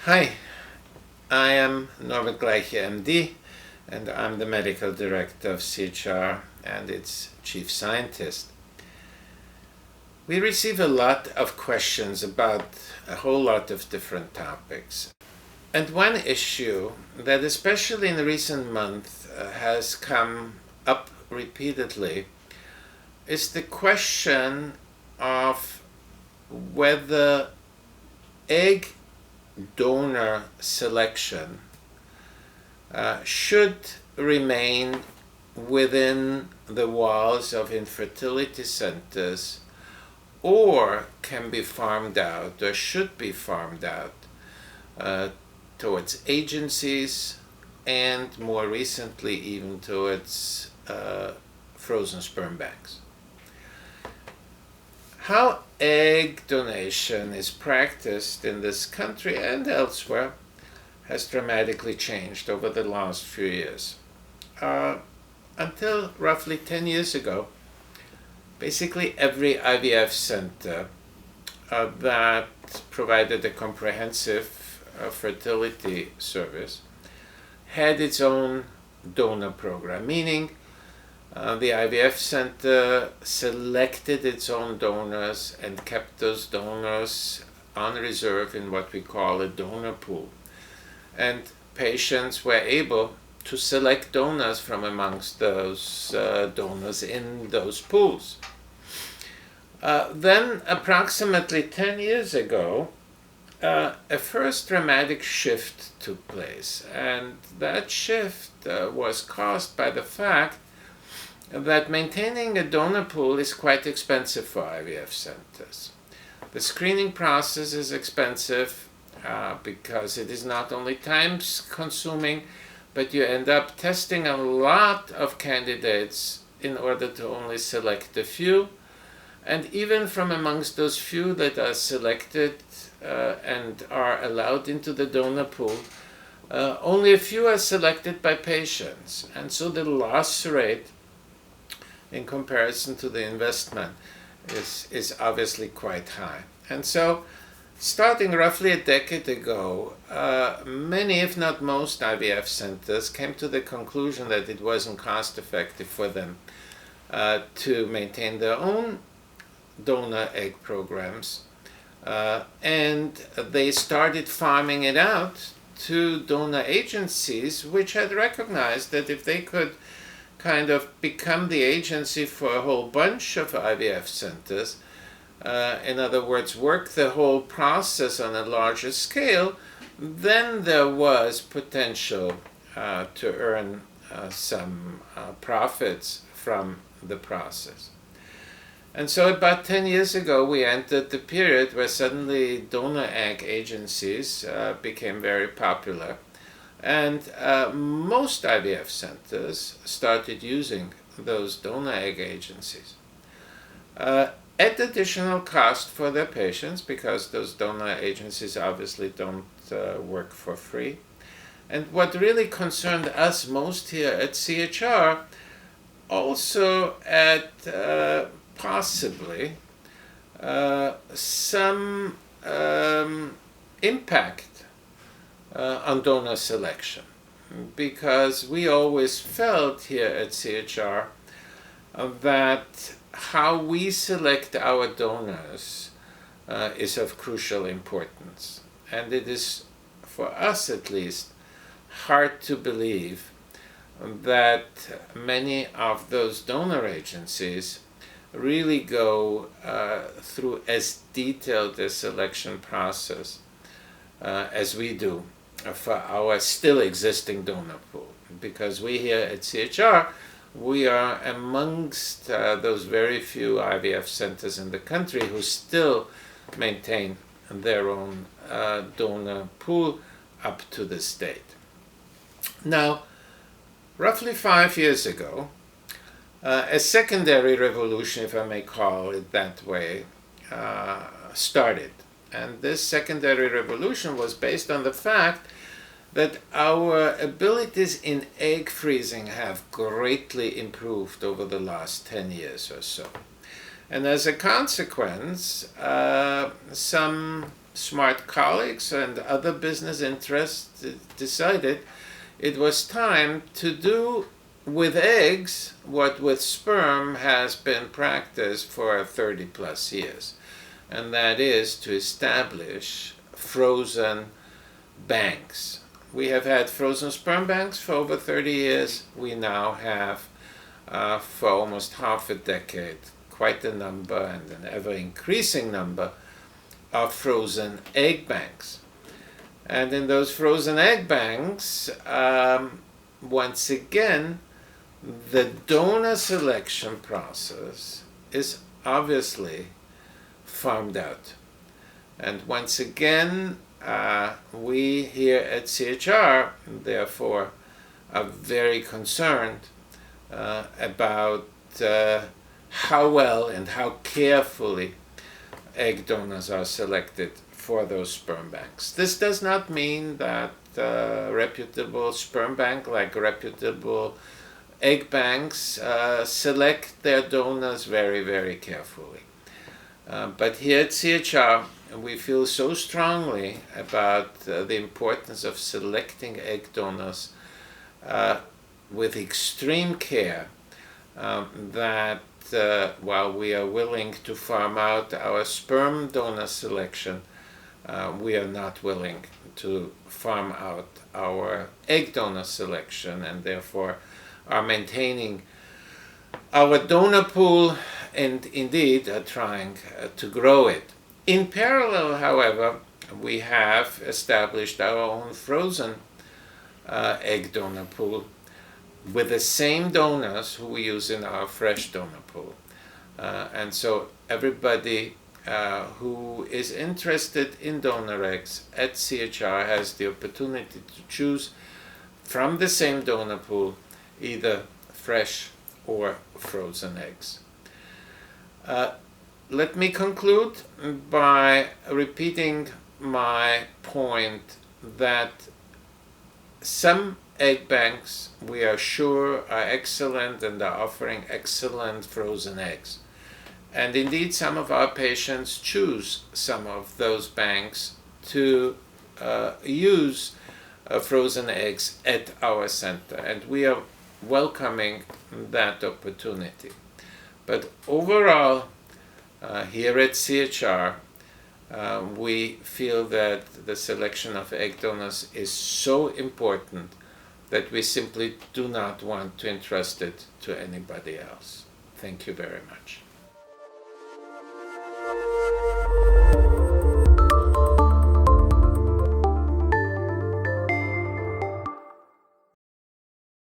Hi, I am Norbert Gleiche, MD, and I'm the medical director of CHR and its chief scientist. We receive a lot of questions about a whole lot of different topics. And one issue that especially in recent months has come up repeatedly is the question of whether egg donor selection should remain within the walls of infertility centers or can be farmed out or should be farmed out towards agencies and more recently even towards frozen sperm banks. How egg donation is practiced in this country and elsewhere has dramatically changed over the last few years. Until roughly 10 years ago, basically every IVF center that provided a comprehensive fertility service had its own donor program, meaning the IVF center selected its own donors and kept those donors on reserve in what we call a donor pool. And patients were able to select donors from amongst those donors in those pools. Then, approximately 10 years ago, a first dramatic shift took place. And that shift was caused by the fact that maintaining a donor pool is quite expensive for IVF centers. The screening process is expensive because it is not only time consuming, but you end up testing a lot of candidates in order to only select a few. And even from amongst those few that are selected and are allowed into the donor pool, only a few are selected by patients. And so the loss rate in comparison to the investment is obviously quite high. And so starting roughly a decade ago, many, if not most, IVF centers came to the conclusion that it wasn't cost effective for them to maintain their own donor egg programs, and they started farming it out to donor agencies which had recognized that if they could kind of become the agency for a whole bunch of IVF centers, in other words, work the whole process on a larger scale, then there was potential to earn some profits from the process. And so about 10 years ago, we entered the period where suddenly donor egg agencies became very popular. And most IVF centers started using those donor egg agencies at additional cost for their patients, because those donor agencies obviously don't work for free. And what really concerned us most here at CHR, also at possibly some impact on donor selection, because we always felt here at CHR that how we select our donors is of crucial importance. And it is, for us at least, hard to believe that many of those donor agencies really go through as detailed a selection process as we do for our still existing donor pool. Because we here at CHR, we are amongst those very few IVF centers in the country who still maintain their own donor pool up to this date. Now, roughly 5 years ago, a secondary revolution, if I may call it that way, started. And this secondary revolution was based on the fact that our abilities in egg freezing have greatly improved over the last 10 years or so. And as a consequence, some smart colleagues and other business interests decided it was time to do with eggs what with sperm has been practiced for 30 plus years, and that is to establish frozen banks. We have had frozen sperm banks for over 30 years. We now have, for almost half a decade, quite a number and an ever-increasing number of frozen egg banks. And in those frozen egg banks, once again, the donor selection process is obviously farmed out. And once again, we here at CHR, therefore, are very concerned about how well and how carefully egg donors are selected for those sperm banks. This does not mean that reputable sperm bank, like reputable egg banks, select their donors very, very carefully. But here at CHR, we feel so strongly about the importance of selecting egg donors with extreme care that while we are willing to farm out our sperm donor selection, we are not willing to farm out our egg donor selection, and therefore are maintaining our donor pool and indeed are trying to grow it. In parallel, however, we have established our own frozen egg donor pool with the same donors who we use in our fresh donor pool. And so everybody who is interested in donor eggs at CHR has the opportunity to choose from the same donor pool either fresh or frozen eggs. Let me conclude by repeating my point that some egg banks we are sure are excellent and are offering excellent frozen eggs. And indeed, some of our patients choose some of those banks to use frozen eggs at our center, and we are welcoming that opportunity. But overall, here at CHR, we feel that the selection of egg donors is so important that we simply do not want to entrust it to anybody else. Thank you very much.